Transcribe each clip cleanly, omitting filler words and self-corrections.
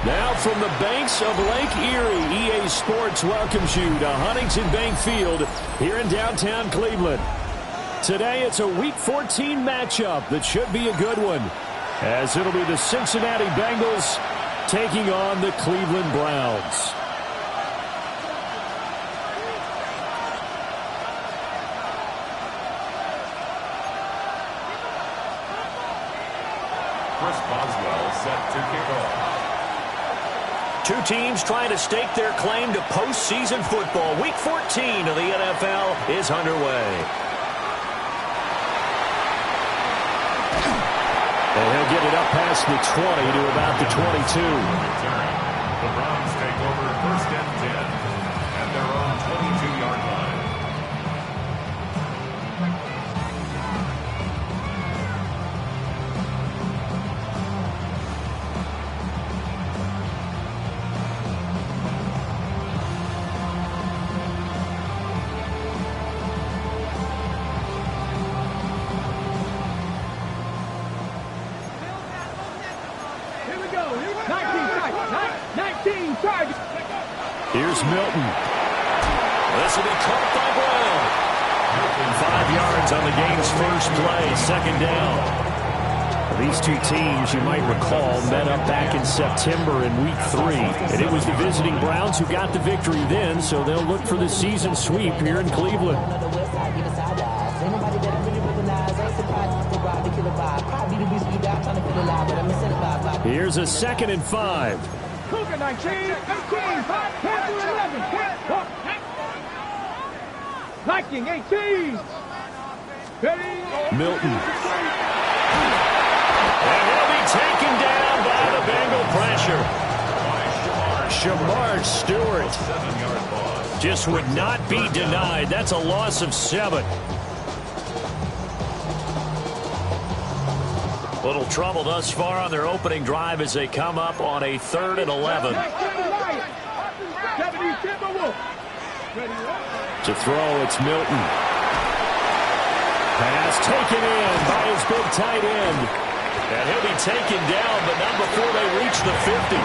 Now from the banks of Lake Erie, EA Sports welcomes you to Huntington Bank Field here in downtown Cleveland. Today it's a Week 14 matchup that should be a good one, as it'll be the Cincinnati Bengals taking on the Cleveland Browns. Chris Boswell set to kick off. Two teams trying to stake their claim to postseason football. Week 14 of the NFL is underway. And he'll get it up past the 20 to about the 22. The Browns take over 1st and 10 at their own 22-yard line. Here's Milton. This will be caught by Brown. 5 yards on the game's first play, 2nd down. These two teams, you might recall, met up back in September in Week 3. And it was the visiting Browns who got the victory then, so they'll look for the season sweep here in Cleveland. Here's a 2nd and 5. Cougar 19, 18, 10 to 11. Viking 18. Ready? Milton. And he'll be taken down by the Bengal pressure. Shamar Stewart just would not be denied. That's a loss of 7. Little trouble thus far on their opening drive as they come up on a 3rd and 11. To throw, it's Milton. Pass taken in by his big tight end. And he'll be taken down, but not before they reach the 50.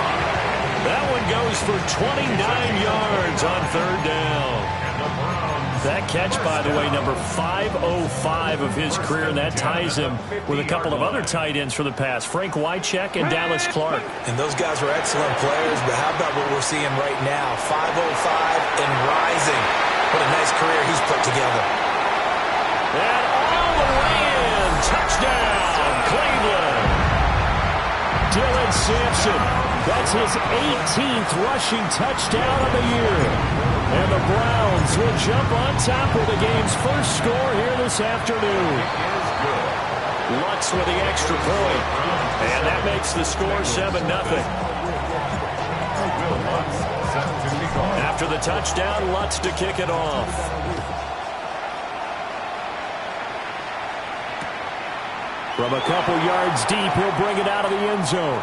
That one goes for 29 yards on 3rd down. That catch, by the way, number 505 of his career, and that ties him with a couple of other tight ends for the past, Frank Wycheck and Dallas Clark. And those guys were excellent players, but how about what we're seeing right now? 505 and rising. What a nice career he's put together. And all the way in. Touchdown, Cleveland. Dylan Sampson. That's his 18th rushing touchdown of the year. And the Browns will jump on top with the game's first score here this afternoon. Lutz with the extra point. And that makes the score 7-0. After the touchdown, Lutz to kick it off. From a couple yards deep, he'll bring it out of the end zone.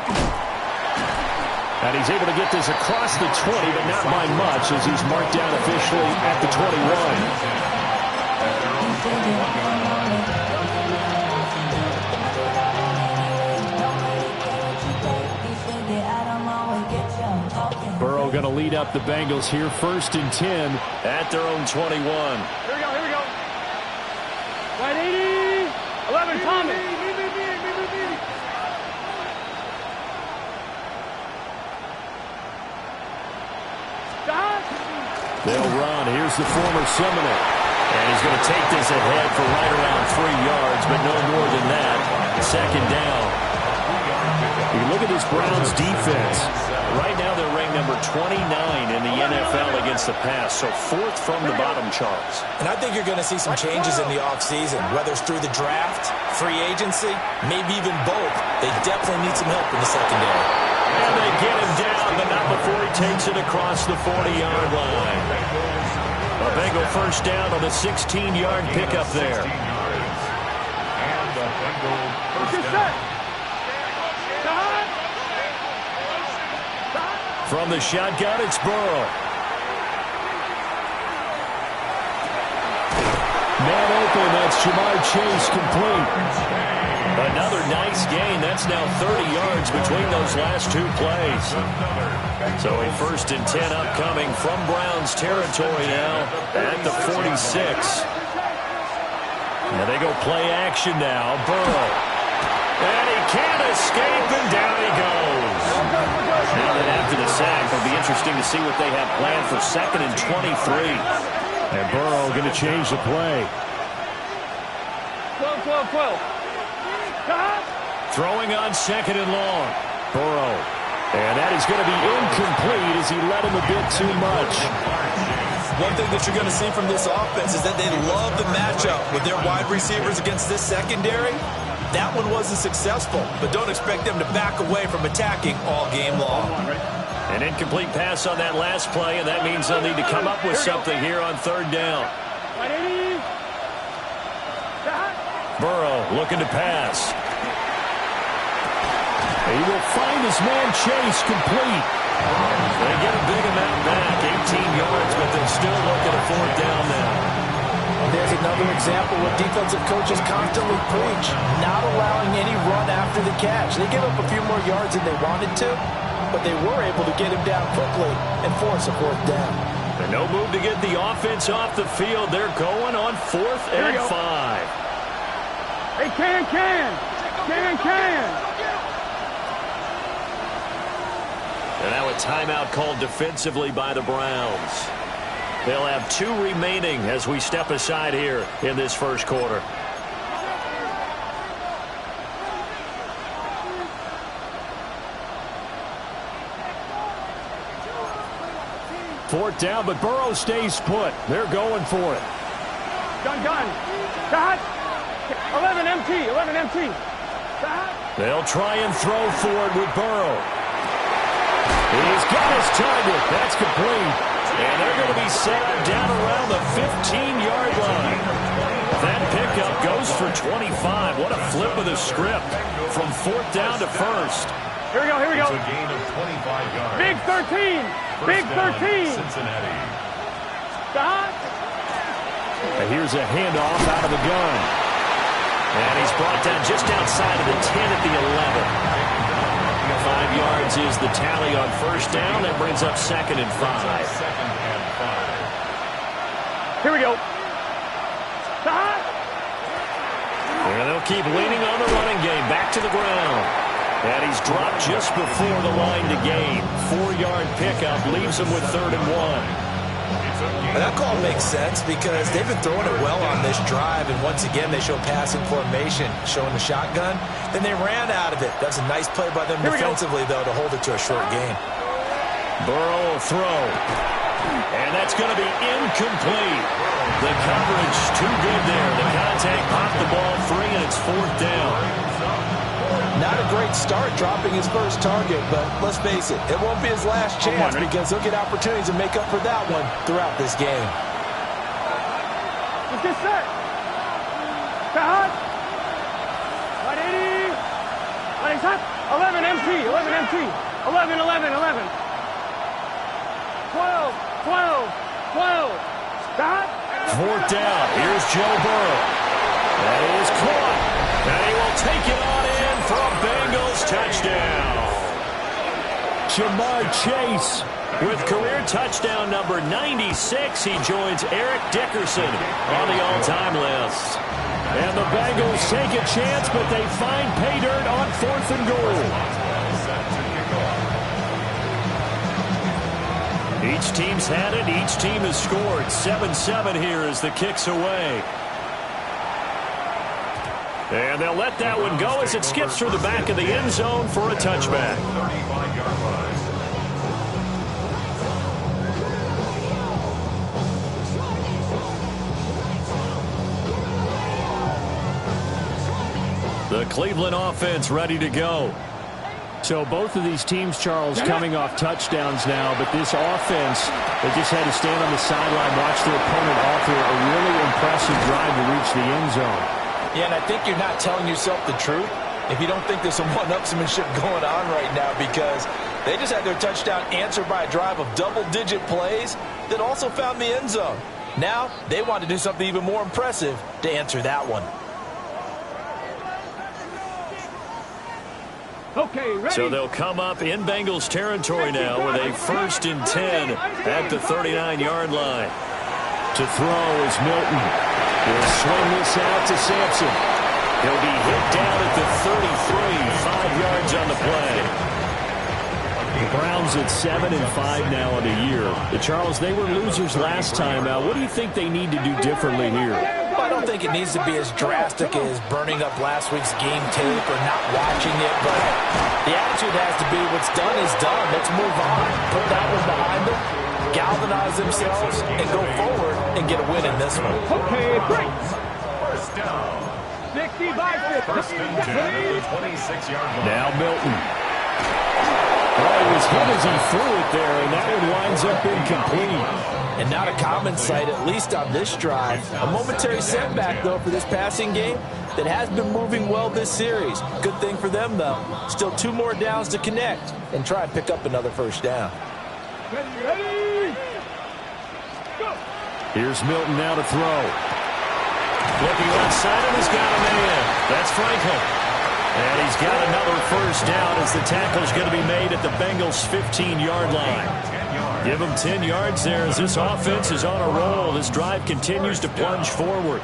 And he's able to get this across the 20, but not by much as he's marked down officially at the 21. Burrow going to lead up the Bengals here, 1st and 10 at their own 21. Here we go. Right 80. 11, Thomas. They'll run. Here's the former Seminole. And he's going to take this ahead for right around 3 yards, but no more than that. 2nd down. You look at this Browns defense. Right now they're ranked number 29 in the NFL against the pass, so 4th from the bottom charts. And I think you're going to see some changes in the offseason, whether it's through the draft, free agency, maybe even both. They definitely need some help in the secondary. And they get him down, but not before he takes it across the 40-yard line. A Bengal first down on the 16-yard pickup there. And the Bengal first down. From the shotgun, it's Burrow. Man open, that's Jamar Chase complete. Another nice gain. That's now 30 yards between those last 2 plays. So a 1st and 10 upcoming from Browns territory now at the 46. And they go play action now. Burrow. And he can't escape, and down he goes. Now that after the sack, it'll be interesting to see what they have planned for 2nd and 23. And Burrow going to change the play. 12. Throwing on 2nd and long. Burrow. And that is going to be incomplete as he led him a bit too much. One thing that you're going to see from this offense is that they love the matchup with their wide receivers against this secondary. That one wasn't successful, but don't expect them to back away from attacking all game long. An incomplete pass on that last play, and that means they'll need to come up with something here on 3rd down. Burrow looking to pass. He will find his man Chase complete. They get a big amount back, 18 yards, but they still look at a 4th down now. There's another example what defensive coaches constantly preach, not allowing any run after the catch. They give up a few more yards than they wanted to, but they were able to get him down quickly and force a 4th down. And no move to get the offense off the field. They're going on 4th and 5. Hey, can. And now a timeout called defensively by the Browns. They'll have 2 remaining as we step aside here in this first quarter. 4th down, but Burrow stays put. They're going for it. Gun. Got 11 MT. 11 MT. They'll try and throw for it with Burrow. He's got his target. That's complete. And they're going to be set up down around the 15-yard line. That pickup goes for 25. What a flip of the script from 4th down to 1st. Here we go. It's a gain of 25 yards. Big 13. Big 13. Cincinnati. And here's a handoff out of the gun. And he's brought down just outside of the 10 at the 11. 5 yards is the tally on 1st down. That brings up 2nd and 5. Here we go. And they'll keep leaning on the running game. Back to the ground. And he's dropped just before the line to gain. 4-yard pickup leaves him with 3rd and 1. And that call makes sense because they've been throwing it well on this drive, and once again they show passing formation, showing the shotgun. Then they ran out of it. That's a nice play by them defensively, though, to hold it to a short gain. Burrow will throw. And that's going to be incomplete. The coverage too good there. The contact popped the ball free, and it's 4th down. Not a great start dropping his first target, but let's face it, it won't be his last chance because he'll get opportunities to make up for that one throughout this game. Let's get set. Hot. 180. 11 MT. 11 MT. 11. 12. Hot. 4th down. Here's Joe Burrow. That is caught. And he will take it on in for a Bengals touchdown. Jamar Chase with career touchdown number 96. He joins Eric Dickerson on the all-time list. And the Bengals take a chance, but they find pay dirt on 4th and goal. Each team's had it. Each team has scored. 7-7 here as the kick's away. And they'll let that one go as it skips through the back of the end zone for a touchback. The Cleveland offense ready to go. So both of these teams, Charles, coming off touchdowns now, but this offense, they just had to stand on the sideline, watch their opponent offer a really impressive drive to reach the end zone. Yeah, and I think you're not telling yourself the truth if you don't think there's some one-upsmanship going on right now, because they just had their touchdown answered by a drive of double-digit plays that also found the end zone. Now they want to do something even more impressive to answer that one. Okay, ready. So they'll come up in Bengals territory now with a 1st and 10 at the 39-yard line. To throw is Milton. He'll swing this out to Sampson. He'll be hit down at the 33, 5 yards on the play. The Browns at 7-5 now on the year. Charles, they were losers last time out. What do you think they need to do differently here? Well, I don't think it needs to be as drastic as burning up last week's game tape or not watching it, but the attitude has to be what's done is done. Let's move on. Put that one behind them, galvanize themselves, and go forward and get a win in this one. Okay, great. 1st down. 60 by 50. 1st and 10 at the 26-yard line. Now Milton. Oh, he was hit as he threw it there, and that one winds up incomplete. And not a common sight, at least on this drive. A momentary setback, though, for this passing game that has been moving well this series. Good thing for them, though. Still 2 more downs to connect and try and pick up another 1st down. Ready. Go. Here's Milton now to throw. Looking outside, and he's got a man. That's Franklin. And he's got another 1st down as the tackle's going to be made at the Bengals' 15-yard line. Give them 10 yards there as this offense is on a roll. This drive continues to plunge forward.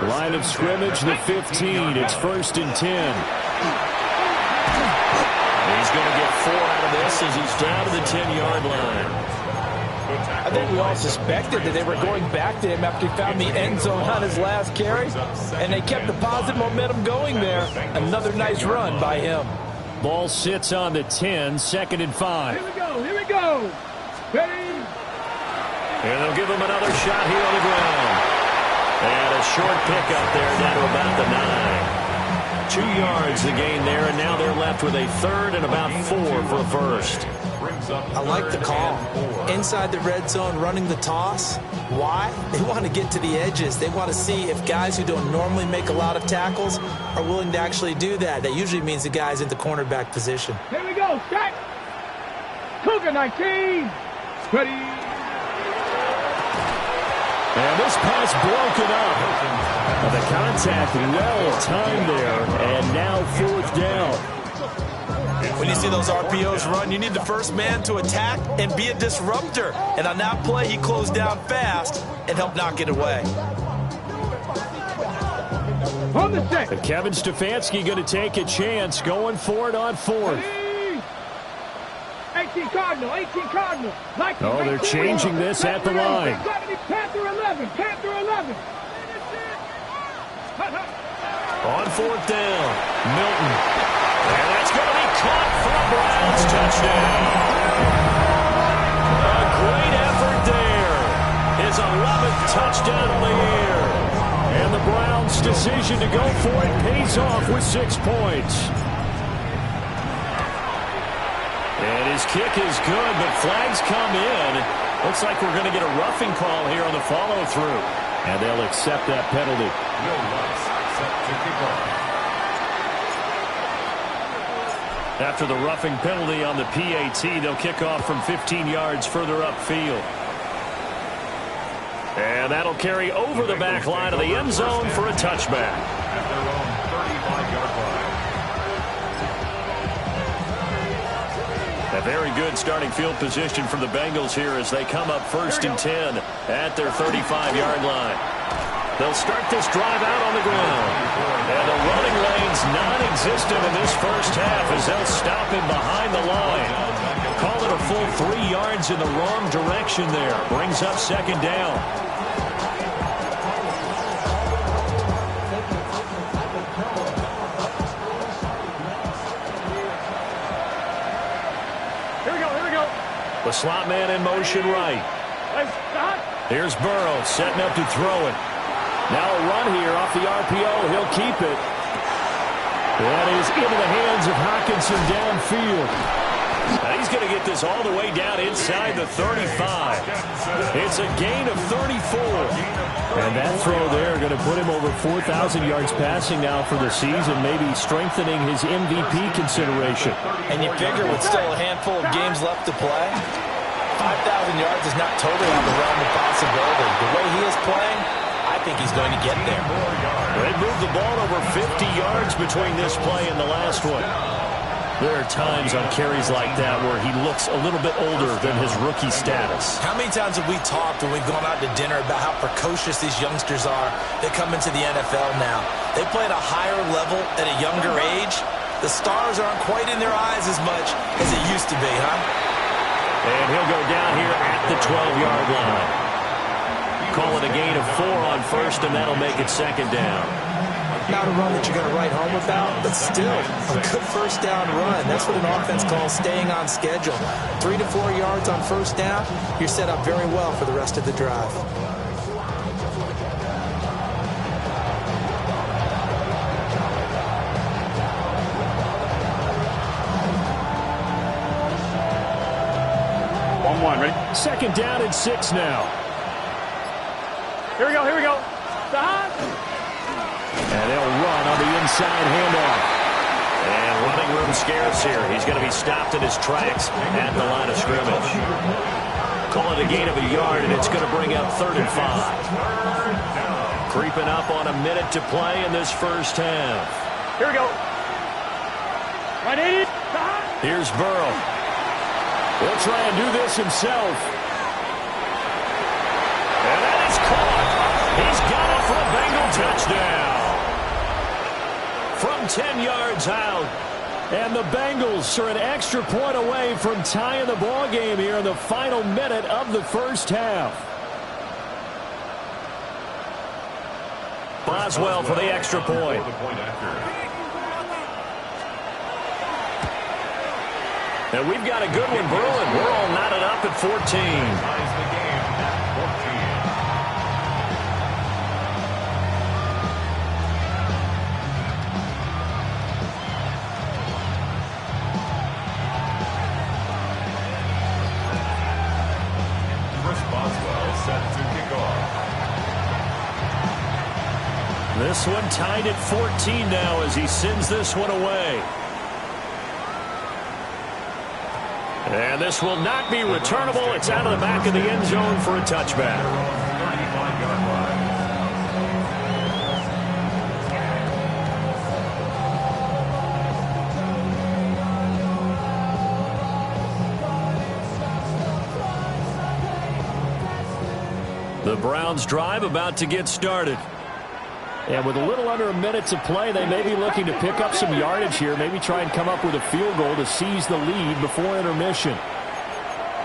Line of scrimmage, the 15. It's 1st and 10. He's going to get 4 out of this as he's down to the 10-yard line. I think we all suspected that they were going back to him after he found the end zone on his last carry, and they kept the positive momentum going there. Another nice run by him. Ball sits on the 10, 2nd and 5. Here we go. Ready. And they'll give him another shot here on the ground. And a short pickup there down to about the 9. 2 yards the gain there, and now they're left with a third and about 4 for a first. I like the call. Inside the red zone, running the toss. Why? They want to get to the edges. They want to see if guys who don't normally make a lot of tackles are willing to actually do that. That usually means the guy's in the cornerback position. Here we go. Set. Cougar 19. Ready. And this pass broken up. The contact well timed there, and now 4th down. When you see those RPOs run, you need the first man to attack and be a disruptor. And on that play, he closed down fast and helped knock it away. On the set. And Kevin Stefanski going to take a chance, going for it on 4th. 18 Cardinal, 18 Cardinal. Oh, they're changing this at the line. Panther 11, Panther 11. On 4th down, Milton. And that's going to be caught for a Browns touchdown. A great effort there. His 11th touchdown on the year. And the Browns' decision to go for it pays off with 6 points. And his kick is good, but flags come in. Looks like we're going to get a roughing call here on the follow-through. And they'll accept that penalty. After the roughing penalty on the PAT, they'll kick off from 15 yards further upfield. And that'll carry over the back line of the end zone for a touchback. At their own 35-yard line. A very good starting field position for the Bengals here as they come up 1st and 10 at their 35-yard line. They'll start this drive out on the ground. And the running lane's non-existent in this first half as they'll stop him behind the line. Call it a full 3 yards in the wrong direction there. Brings up 2nd down. The slot man in motion right. Here's Burrow setting up to throw it. Now a run here off the RPO. He'll keep it. That is into the hands of Hockenson downfield. Now he's going to get this all the way down inside the 35. It's a gain of 34. And that throw there going to put him over 4,000 yards passing now for the season, maybe strengthening his MVP consideration. And you figure with still a handful of games left to play, 5,000 yards is not totally on the realm of possibility. The way he is playing, I think he's going to get there. They moved the ball over 50 yards between this play and the last one. There are times on carries like that where he looks a little bit older than his rookie status. How many times have we talked when we've gone out to dinner about how precocious these youngsters are that come into the NFL now? They play at a higher level at a younger age. The stars aren't quite in their eyes as much as it used to be, huh? And he'll go down here at the 12-yard line. Call it a gain of 4 on 1st, and that'll make it 2nd down. Not a run that you're going to write home about, but still a good 1st down run. That's what an offense calls staying on schedule. 3 to 4 yards on 1st down, you're set up very well for the rest of the drive. Ready? 2nd down and 6 now. Here we go, here we go. Stop. And they'll run on the inside handoff. And running room scarce here. He's going to be stopped in his tracks at the line of scrimmage. Call it a gain of a yard, and it's going to bring up 3rd and 5. Creeping up on a minute to play in this first half. Here we go. 180. Here's Burrow. He'll try and do this himself. And that is caught. He's got it for a Bengal touchdown. From 10 yards out. And the Bengals are an extra point away from tying the ball game here in the final minute of the first half. Boswell for the extra point. And we've got a good one brewing. We're all knotted up at 14. this one tied at 14 now as he sends this one away. And this will not be returnable. It's out of the back of the end zone for a touchback. The Browns drive about to get started. And with a little under a minute to play, they may be looking to pick up some yardage here, maybe try and come up with a field goal to seize the lead before intermission.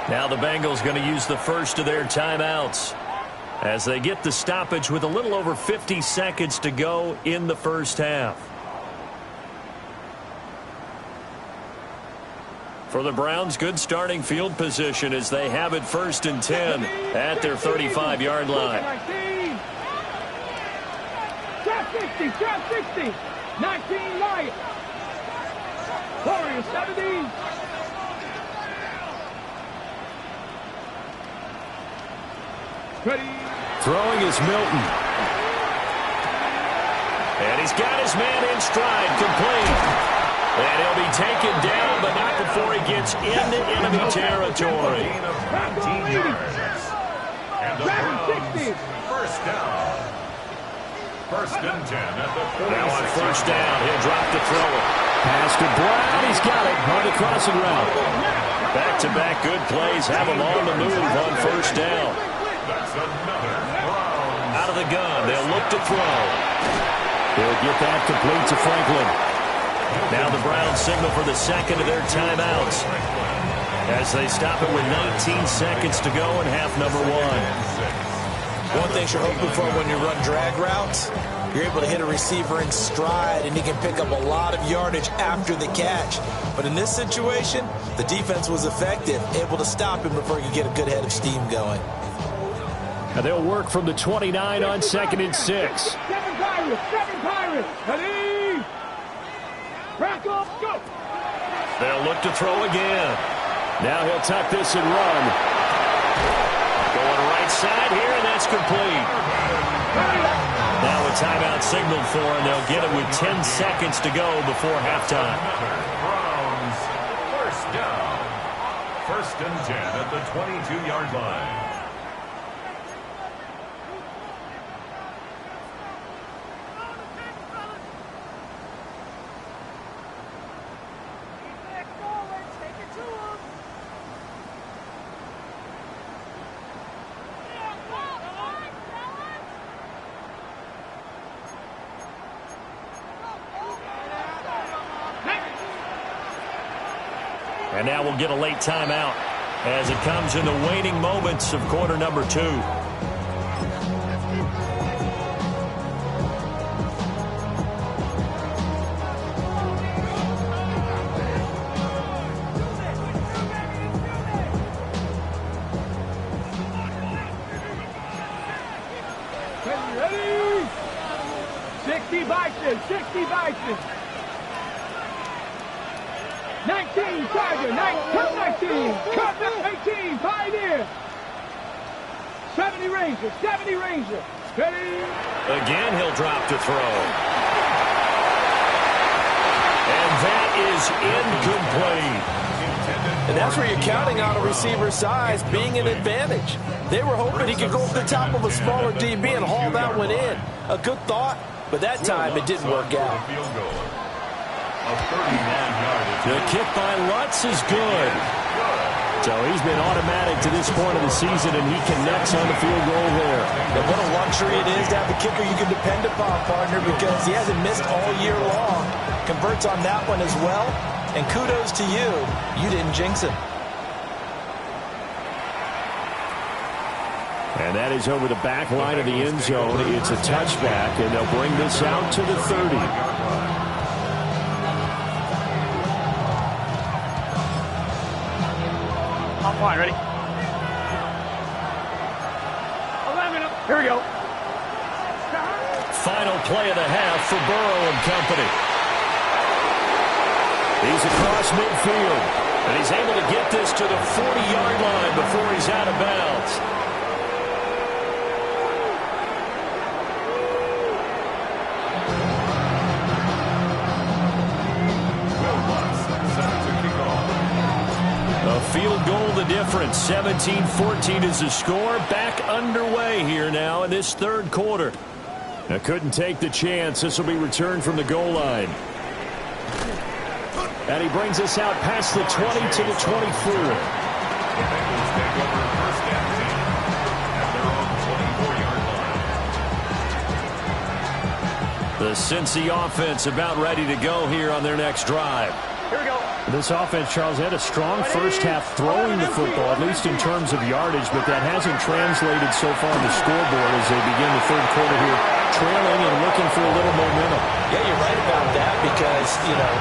Now the Bengals going to use the first of their timeouts as they get the stoppage with a little over 50 seconds to go in the first half. For the Browns, good starting field position as they have it 1st and 10 at their 35-yard line. Drop 60, 19 Lions. Warriors 70. Ready. Throwing is Milton. And he's got his man in stride, complete. And he'll be taken down, but not before he gets into enemy territory. And the Browns, first down. 1st and 10 at the 46. Now on 1st down, he'll drop to throw it. Pass to Brown, he's got it on the crossing route. Back-to-back good plays have him on the move on 1st down. That's another Browns. Out of the gun, they'll look to throw. He'll get that complete to Franklin. Now the Browns signal for the second of their timeouts as they stop it with 19 seconds to go in half number 1. One thing you're hoping for when you run drag routes, you're able to hit a receiver in stride and he can pick up a lot of yardage after the catch. But in this situation, the defense was effective, able to stop him before he could get a good head of steam going. Now they'll work from the 29 on 2nd and 6. 7 Pirates. Ready. Back up, go. They'll look to throw again. Now he'll tuck this and run. Going right side here, and that's complete. Now a timeout signaled for, and they'll get it with 10 seconds to go before halftime. Browns, 1st down. 1st and 10 at the 22-yard line. And now we'll get a late timeout as it comes in the waning moments of quarter number 2. Ready. 60 Bison. 19 Tiger, 19, cut 18, Pioneer. 70 Ranger. Ready. Again, he'll drop to throw. And that is incomplete. And that's where you're counting on a receiver's size being an advantage. They were hoping he could go over the top of a smaller DB and haul that one in. A good thought, but that time it didn't work out. The kick by Lutz is good. So he's been automatic to this point of the season, and he connects on the field goal there. And what a luxury it is to have a kicker you can depend upon, partner, because he hasn't missed all year long. Converts on that one as well. And kudos to you. You didn't jinx him. And that is over the back line of the end zone. It's a touchback, and they'll bring this out to the 30. Line, ready? 11 up. Here we go. Final play of the half for Burrow and company. He's across midfield, and he's able to get this to the 40-yard line before he's out of bounds. field goal the difference. 17-14 is the score. Back underway here now in this third quarter. Now couldn't take the chance. This will be returned from the goal line. And he brings us out past the 20 to the 24. The Bengals take over first and 10 at their own 24-yard line. The Cincy offense about ready to go here on their next drive. Here we go. This offense, Charles, had a strong first half throwing the football, at least in terms of yardage, but that hasn't translated so far on the scoreboard as they begin the third quarter here, trailing and looking for a little momentum. Yeah, you're right about that because,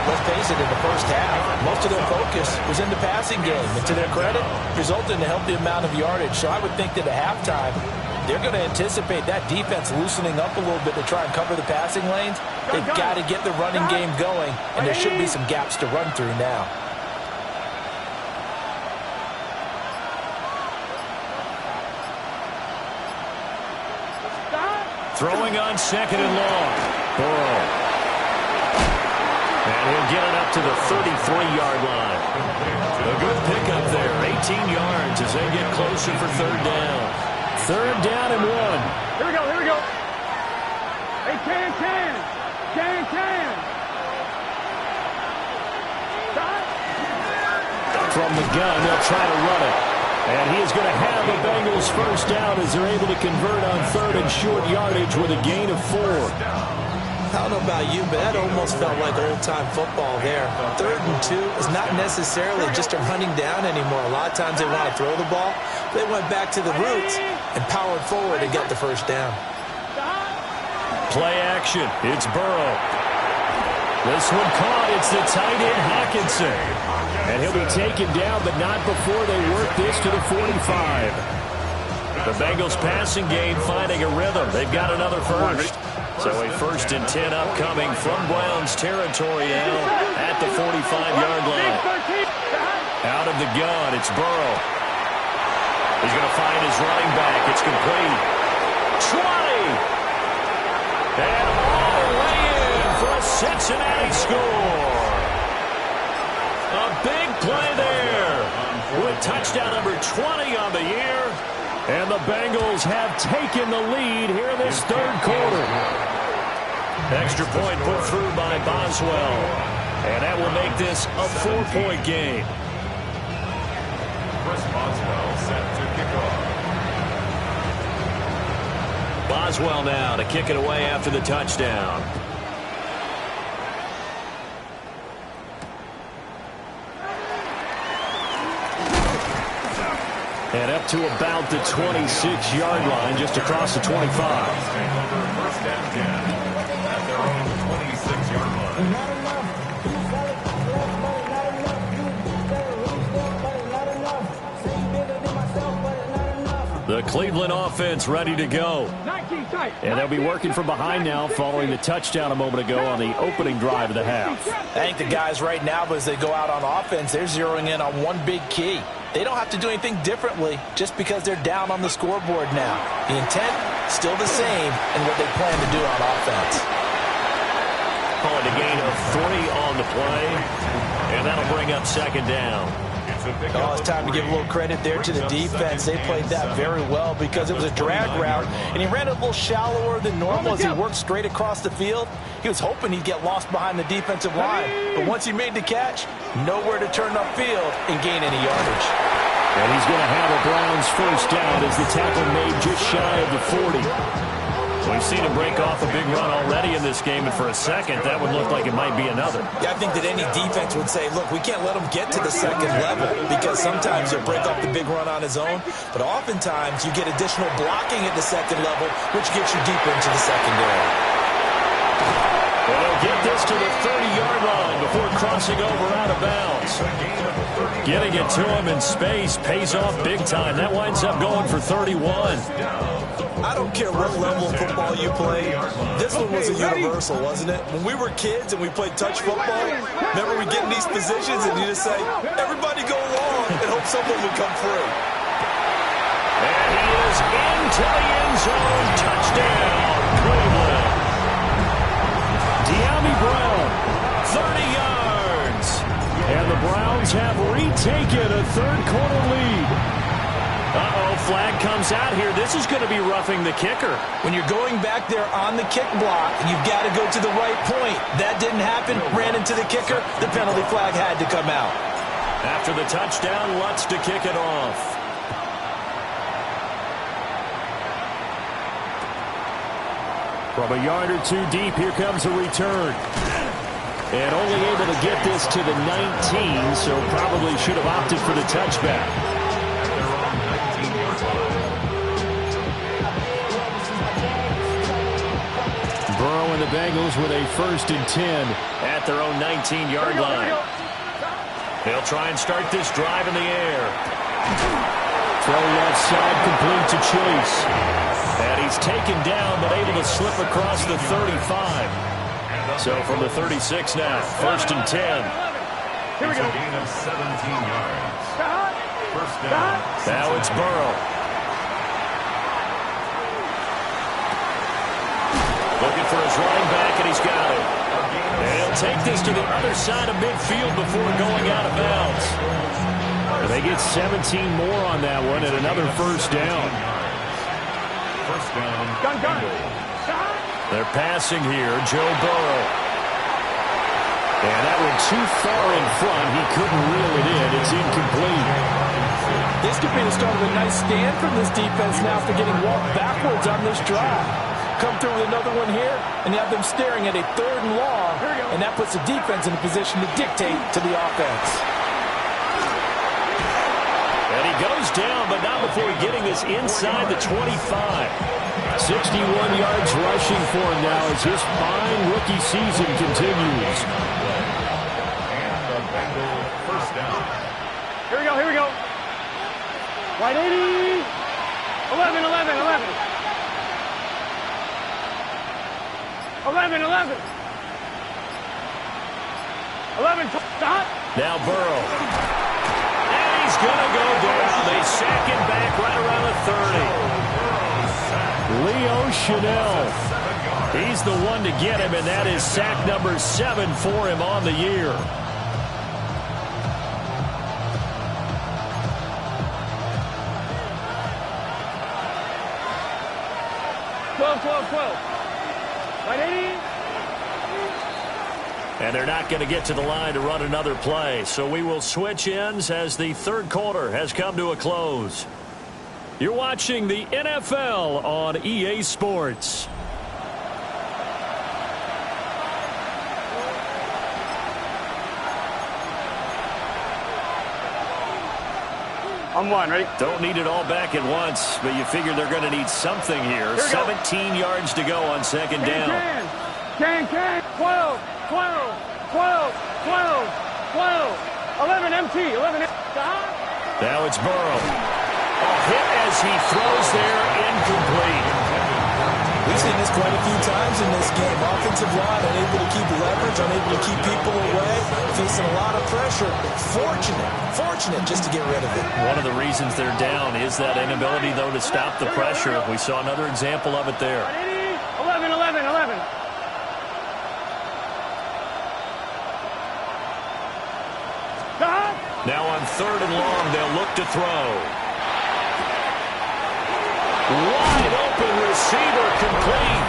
let's face it, in the first half, most of their focus was in the passing game. And to their credit, resulted in a healthy amount of yardage. So I would think that at halftime, they're going to anticipate that defense loosening up a little bit to try and cover the passing lanes. They've got to get the running game going, and there should be some gaps to run through now. Throwing on second and long. Burrow. And he'll get it up to the 33-yard line. A good pickup there. 18 yards as they get closer for third down. Third down and 1. Here we go, here we go. Hey, can. From the gun, they'll try to run it. And he is going to have the Bengals first down as they're able to convert on third and short yardage with a gain of 4. I don't know about you, but that almost felt like old-time football there. 3rd and 2 is not necessarily just a running down anymore. A lot of times they want to throw the ball. They went back to the roots and powered forward and got the first down. Play action. It's Burrow. This one caught. It's the tight end, Hawkinson. And he'll be taken down, but not before they work this to the 45. The Bengals passing game finding a rhythm. They've got another first. So a 1st and 10 upcoming from Browns territory now at the 45-yard line. Out of the gun, it's Burrow. He's going to find his running back. It's complete. 20! And all the way in for a Cincinnati score. A big play there with touchdown number 20 on the year. And the Bengals have taken the lead here in this third quarter. Extra point put through by Boswell. And that will make this a 4-point game. Chris Boswell set to kick off. Boswell now to kick it away after the touchdown. And up to about the 26-yard line, just across the 25. Take over first and 10 at their own 26-yard line. The Cleveland offense ready to go. And they'll be working from behind now following the touchdown a moment ago on the opening drive of the half. I think the guys right now, as they go out on offense, they're zeroing in on one big key. They don't have to do anything differently just because they're down on the scoreboard now. The intent, still the same, and what they plan to do on offense. Calling a gain of 3 on the play, and that'll bring up second down. Oh, it's time to give a little credit there to the defense. They played that very well because it was a drag route, and he ran it a little shallower than normal as he worked straight across the field. He was hoping he'd get lost behind the defensive line, but once he made the catch, nowhere to turn upfield and gain any yardage. And he's going to have a Browns first down as the tackle made just shy of the 40. We've seen him break off a big run already in this game, and for a second, that would look like it might be another. Yeah, I think that any defense would say, look, we can't let him get to the second level because sometimes he'll break off the big run on his own, but oftentimes you get additional blocking at the second level, which gets you deeper into the secondary. Well, they'll get this to the 30-yard line before crossing over out of bounds. Getting it to him in space pays off big time. That winds up going for 31. I don't care what level of football you play. This one was a universal, wasn't it? When we were kids and we played touch football, remember we get in these positions and you just say, everybody go long and hope someone would come free. And he is into the end zone. Touchdown, Cleveland. De'Ami Brown, 30 yards. And the Browns have retaken taken a third-quarter lead. Uh-oh, flag comes out here. This is going to be roughing the kicker. When you're going back there on the kick block, you've got to go to the right point. That didn't happen. Ran into the kicker. The penalty flag had to come out. After the touchdown, Lutz to kick it off. From a yard or two deep, here comes a return. And only able to get this to the 19, so probably should have opted for the touchback. Burrow and the Bengals with a 1st and 10 at their own 19-yard line. They'll try and start this drive in the air. Throw left side, complete to Chase. And he's taken down, but able to slip across the 35. So from the 36 now, 1st and 10. Here we go. It's a gain of 17 yards. First down. Now it's Burrow. Looking for his running back, and he's got it. And he'll take this to the other side of midfield before going out of bounds. They get 17 more on that one and another first down. First down. Gun. They're passing here, Joe Burrow. And that one too far in front. He couldn't reel it in. It's incomplete. This could be the start of a nice stand from this defense now after getting walked backwards on this drive. Come through with another one here, and you have them staring at a 3rd and long, and that puts the defense in a position to dictate to the offense. And he goes down, but not before getting this inside the 25. 61 yards rushing for him now as his fine rookie season continues. And the Bengal first down. Here we go. Right 80. 11. 11. 11, stop. Now Burrow. And he's going to go down. They sack him back right around the 30. Leo Chanel. He's the one to get him, and that is sack number 7 for him on the year. And they're not going to get to the line to run another play. So we will switch ends as the 3rd quarter has come to a close. You're watching the NFL on EA Sports. I'm one, ready? Don't need it all back at once, but you figure they're going to need something here. 17 yards to go on 2nd down. Can. 12. 11 MT. 11 stop. Now it's Burrow. A hit as he throws there, incomplete. We've seen this quite a few times in this game. Offensive line unable to keep leverage, unable to keep people away, facing a lot of pressure. Fortunate just to get rid of it. One of the reasons they're down is that inability, though, to stop the pressure. We saw another example of it there. 11. Now on 3rd and long, they'll look to throw. Wide open receiver, complete.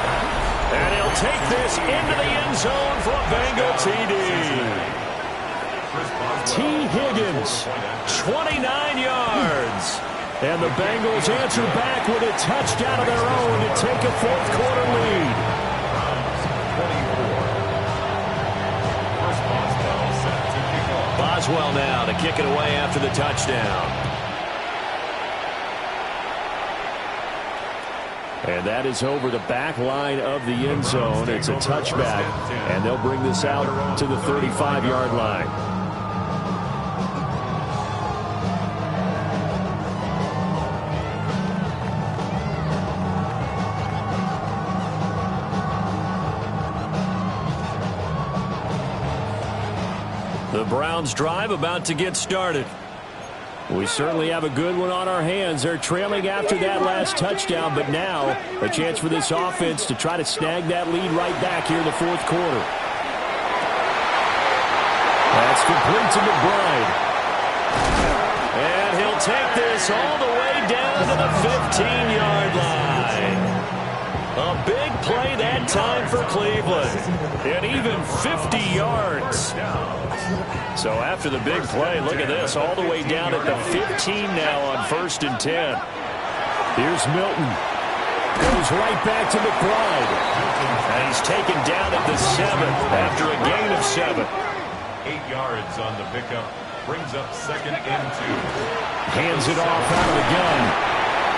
And he'll take this into the end zone for a Bengal TD. T. Higgins, 29 yards. And the Bengals answer back with a touchdown of their own to take a 4th quarter lead. Boswell now to kick it away after the touchdown. And that is over the back line of the end zone. It's a touchback, and they'll bring this out to the 35-yard line. The Browns drive about to get started. We certainly have a good one on our hands. They're trailing after that last touchdown, but now a chance for this offense to try to snag that lead right back here in the 4th quarter. That's complete to McBride. take this all the way down to the 15-yard line. A big play that time for Cleveland. And even 50 yards. So after the big play, look at this, all the way down at the 15 now on 1st and 10. Here's Milton. Goes right back to McBride. And he's taken down at the 7 after a gain of 7. 8 yards on the pickup. Brings up 2nd and 2. Hands it off out of the gun.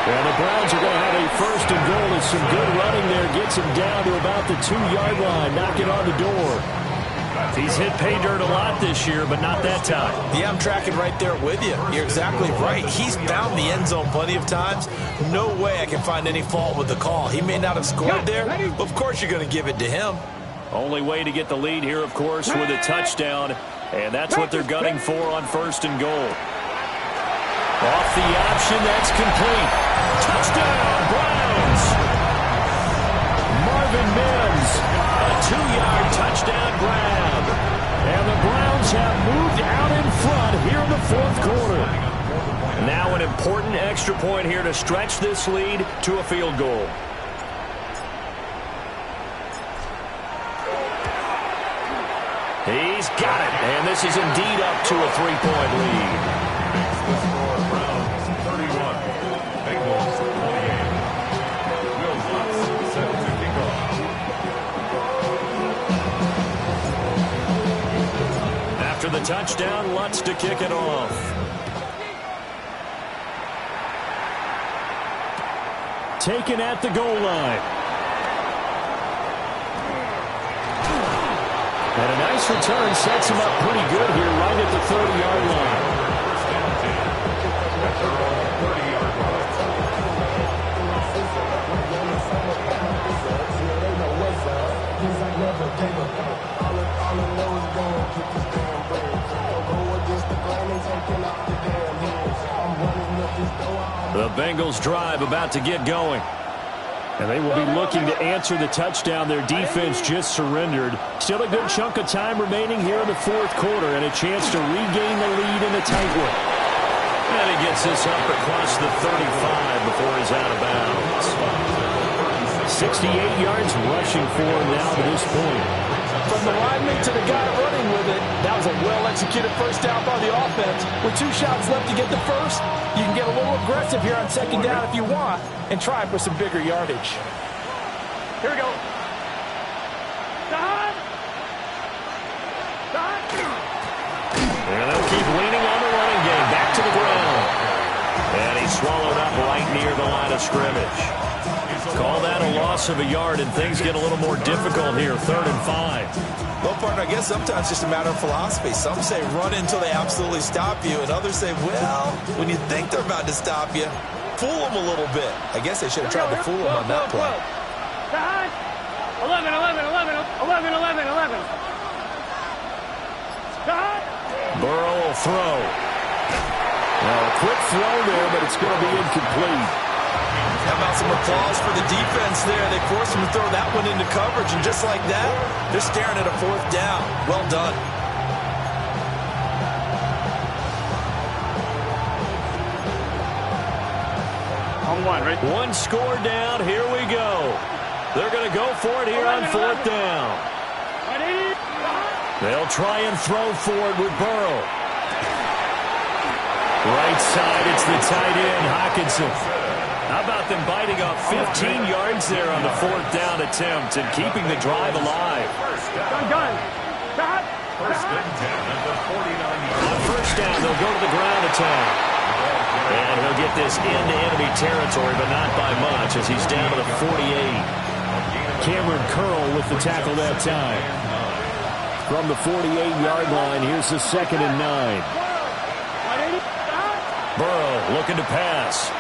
And the Browns are going to have a 1st and goal. With some good running there. Gets him down to about the 2-yard line. Knocking on the door. He's hit pay dirt a lot this year, but not that time. Yeah, I'm tracking right there with you. You're exactly right. He's found the end zone plenty of times. No way I can find any fault with the call. He may not have scored there, but of course you're going to give it to him. Only way to get the lead here, of course, with a touchdown. And that's what they're gunning for on 1st and goal. Off the option, that's complete. Touchdown, Browns! Marvin Mims, a 2-yard touchdown grab. And the Browns have moved out in front here in the 4th quarter. Now an important extra point here to stretch this lead to a field goal. He's got it, and this is indeed up to a 3-point lead. The score, Browns 31, Bengals 28. Will Lutz set to kick off. After the touchdown, Lutz to kick it off. Taken at the goal line. And a nice return sets him up pretty good here right at the 30-yard line. At their own 30-yard line. The Bengals drive about to get going. And they will be looking to answer the touchdown. Their defense just surrendered. Still a good chunk of time remaining here in the 4th quarter and a chance to regain the lead in a tight one. And he gets this up across the 35 before he's out of bounds. 68 yards rushing for him now to this point. From the lineman to the guy running with it, that was a well-executed first down by the offense. With 2 shots left to get the first, you can get a little aggressive here on 2nd down if you want and try for some bigger yardage. Here we go. And they'll keep leaning on the running game. Back to the ground. And he's swallowed up right near the line of scrimmage. Call that a loss of a yard, and things get a little more difficult here. 3rd and 5. Well, partner, I guess sometimes it's just a matter of philosophy. Some say run until they absolutely stop you, and others say, well, when you think they're about to stop you, fool them a little bit. I guess they should have tried to fool them on that play. 11, 11, 11, 11, 11, 11. Burrow will throw. Now, a quick throw there, but it's going to be incomplete. How about some applause for the defense there? They forced him to throw that one into coverage, and just like that, they're staring at a 4th down. Well done. On 1, right? 1 score down. Here we go. They're going to go for it here on 4th down. They'll try and throw for it with Burrow. Right side, it's the tight end, Hockenson. How about them biting off 15 yards there on the 4th down attempt and keeping the drive alive? Gun. First and 10 at the 49-yard On 1st down, they'll go to the ground attack. And he'll get this into enemy territory, but not by much as he's down to the 48. Cameron Curl with the tackle that time. From the 48-yard line, here's the 2nd and 9. Burrow looking to pass.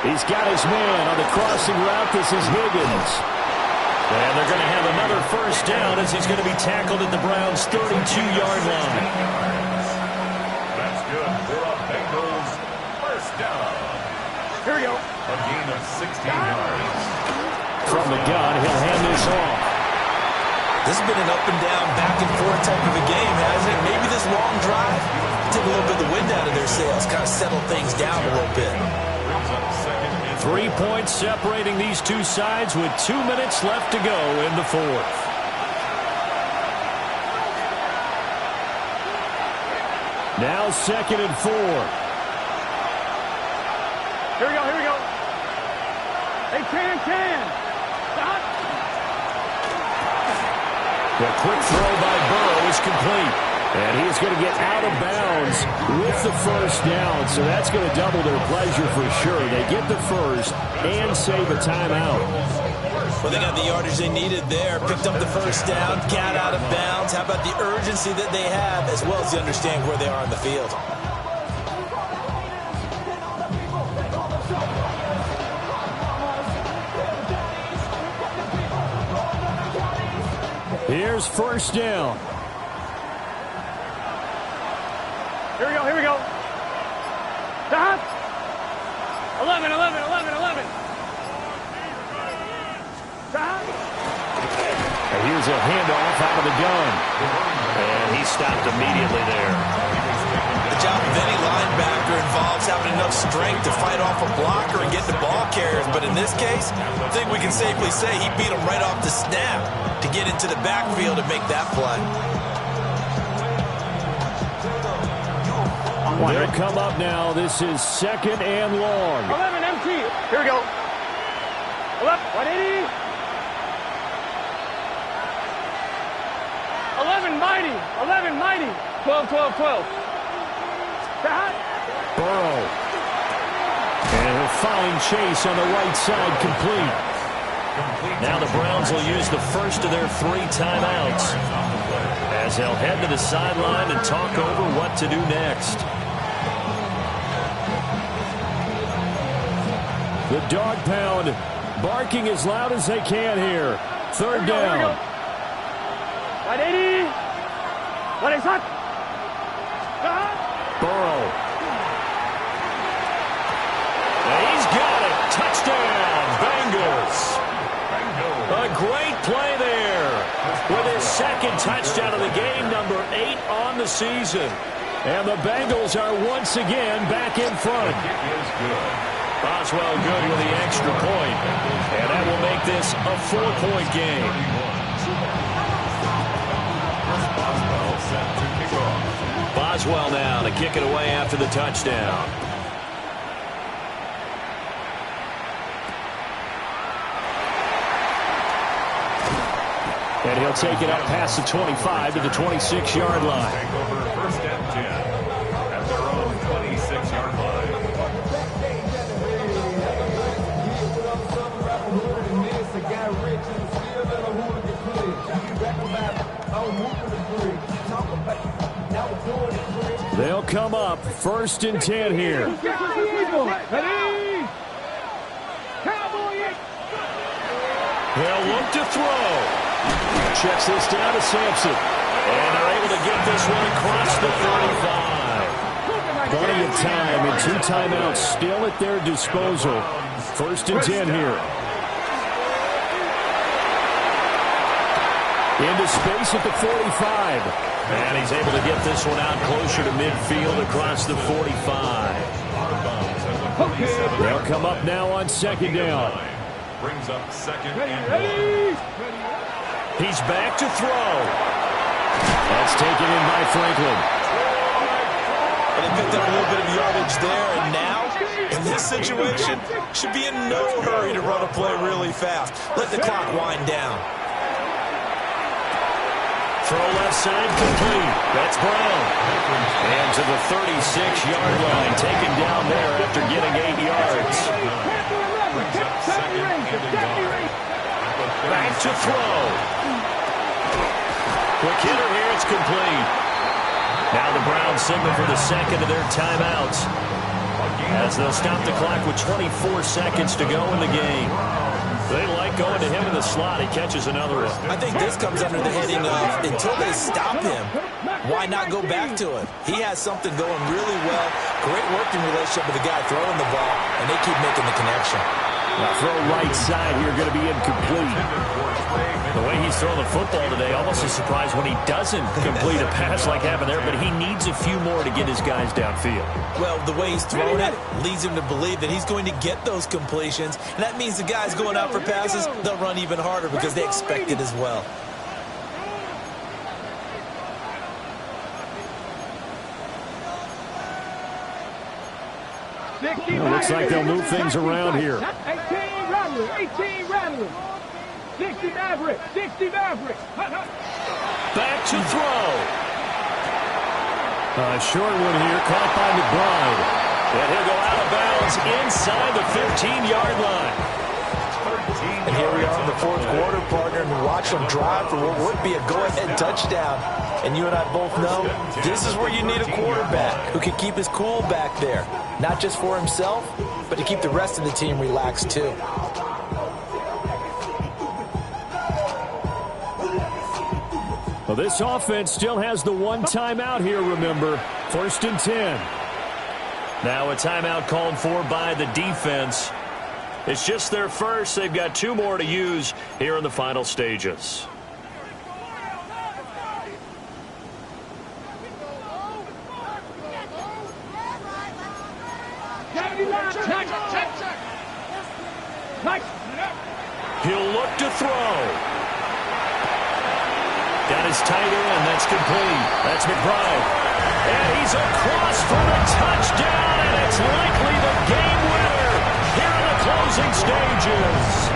He's got his man on the crossing route. This is Higgins. And they're going to have another 1st down as he's going to be tackled at the Browns' 32-yard line. That's good for a Bengals 1st down. Here we go. A gain of 16 yards. From the gun, he'll hand this off. This has been an up and down, back and forth type of a game, hasn't it? Maybe this long drive took a little bit of the wind out of their sails, kind of settled things down a little bit. 3 points separating these two sides with 2 minutes left to go in the fourth. Now 2nd and 4. Here we go, here we go. Hey, 10. Stop. The quick throw by Burrow is complete. And he's going to get out of bounds with the first down. So that's going to double their pleasure for sure. They get the first and save a timeout. Well, they got the yardage they needed there. Picked up the first down, got out of bounds. How about the urgency that they have, as well as they understand where they are on the field? Here's first down. Here we go, here we go. Stop. 11. Stop. And here's a handoff out of the gun. And he stopped immediately there. The job of any linebacker involves having enough strength to fight off a blocker and get the ball carriers. But in this case, I think we can safely say he beat him right off the snap to get into the backfield and make that play. They'll come up now. This is 2nd and long. 11 empty. Here we go. 180. 11 mighty. 12. Stop. Burrow. And he'll find Chase on the right side, complete. Now the Browns will use the first of their 3 timeouts as they'll head to the sideline and talk over what to do next. The dog pound barking as loud as they can here. 3rd down. 180. What is that? Burrow. And he's got it. Touchdown, Bengals. A great play there with his 2nd touchdown of the game, number 8 on the season. And the Bengals are once again back in front. Boswell good with the extra point, and that will make this a 4-point game. Boswell now to kick it away after the touchdown. And he'll take it up past the 25 to the 26-yard line. Take over 1st and 10 at their own 26-yard line. They'll come up 1st and 10 here. He'll look to throw. Checks this down to Sampson. And they're able to get this one across the 35. Plenty of time and 2 timeouts still at their disposal. 1st and 10 here. Into space at the 45. And he's able to get this one out closer to midfield across the 45. They'll come up now on 2nd down. Brings up 2nd and 1. He's back to throw. That's taken in by Franklin. And they picked up a little bit of yardage there, and now, in this situation, should be in no hurry to run a play really fast. Let the clock wind down. Throw left side complete. That's Brown. And to the 36-yard line, taken down there after getting 8 yards. Brings up 2nd and 1. Back to throw. Quick hitter here, it's complete. Now the Browns signal for the 2nd of their timeouts, as they'll stop the clock with 24 seconds to go in the game. They like going to him in the slot. He catches another one. I think this comes under the heading of, until they stop him, why not go back to it? He has something going really well. Great working relationship with the guy throwing the ball, and they keep making the connection. Now throw right side here, going to be incomplete. The way he's throwing the football today, almost a surprise when he doesn't complete a pass like happened there, but he needs a few more to get his guys downfield. Well, the way he's throwing it leads him to believe that he's going to get those completions, and that means the guys going out for passes, they'll run even harder because they expect it as well. Well, looks like they'll move things around here. 18 Rattler, 18 Rattler. 60 Maverick, 60 Maverick. Back to throw. A short one here, caught by McBride. And he'll go out of bounds inside the 15-yard line. And here we are in the fourth quarter, partner, and we watch them drive for what would be a go-ahead touchdown. And you and I both know this is where you need a quarterback who can keep his cool back there. Not just for himself, but to keep the rest of the team relaxed too. Well, this offense still has the one timeout here, remember. 1st and 10. Now a timeout called for by the defense. It's just their first. They've got 2 more to use here in the final stages. He'll look to throw. Got his tight end. That's complete. That's McBride. And he's across for the touchdown, and it's likely the game winner here in the closing stages.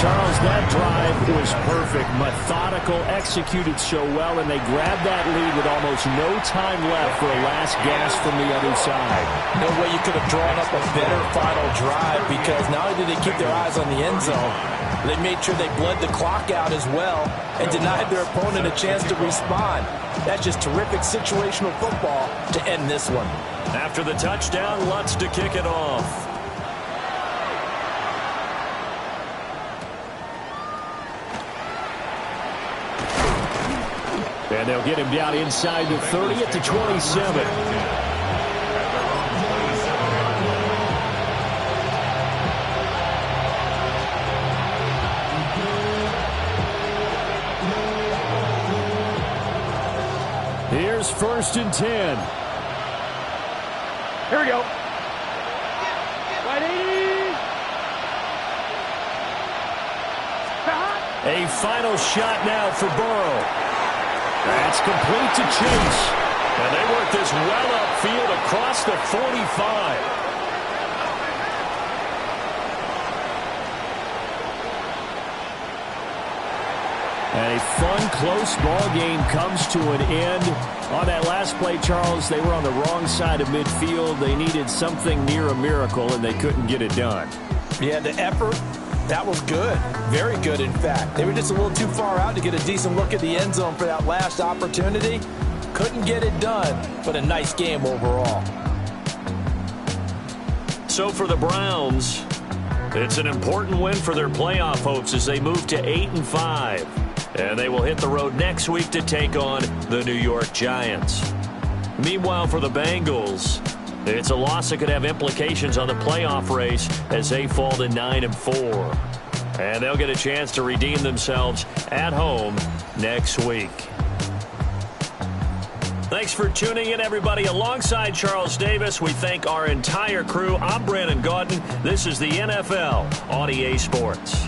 Charles, that drive was perfect. Methodical, executed so well, and they grabbed that lead with almost no time left for a last gasp from the other side. No way you could have drawn up a better final drive, because not only did they keep their eyes on the end zone, they made sure they bled the clock out as well and denied their opponent a chance to respond. That's just terrific situational football to end this one. After the touchdown, Lutz to kick it off. And they'll get him down inside the 30 at the 27. Here's 1st and 10. Here we go. Ready? A final shot now for Burrow. That's complete to Chase. And they work this well upfield across the 45. And a fun, close ball game comes to an end. On that last play, Charles, they were on the wrong side of midfield. They needed something near a miracle, and they couldn't get it done. Yeah, the effort, that was good. Very good, in fact. They were just a little too far out to get a decent look at the end zone for that last opportunity. Couldn't get it done, but a nice game overall. So for the Browns, it's an important win for their playoff hopes as they move to 8-5. And they will hit the road next week to take on the New York Giants. Meanwhile, for the Bengals, it's a loss that could have implications on the playoff race as they fall to 9-4. And they'll get a chance to redeem themselves at home next week. Thanks for tuning in, everybody. Alongside Charles Davis, we thank our entire crew. I'm Brandon Gaudin. This is the NFL on EA Sports.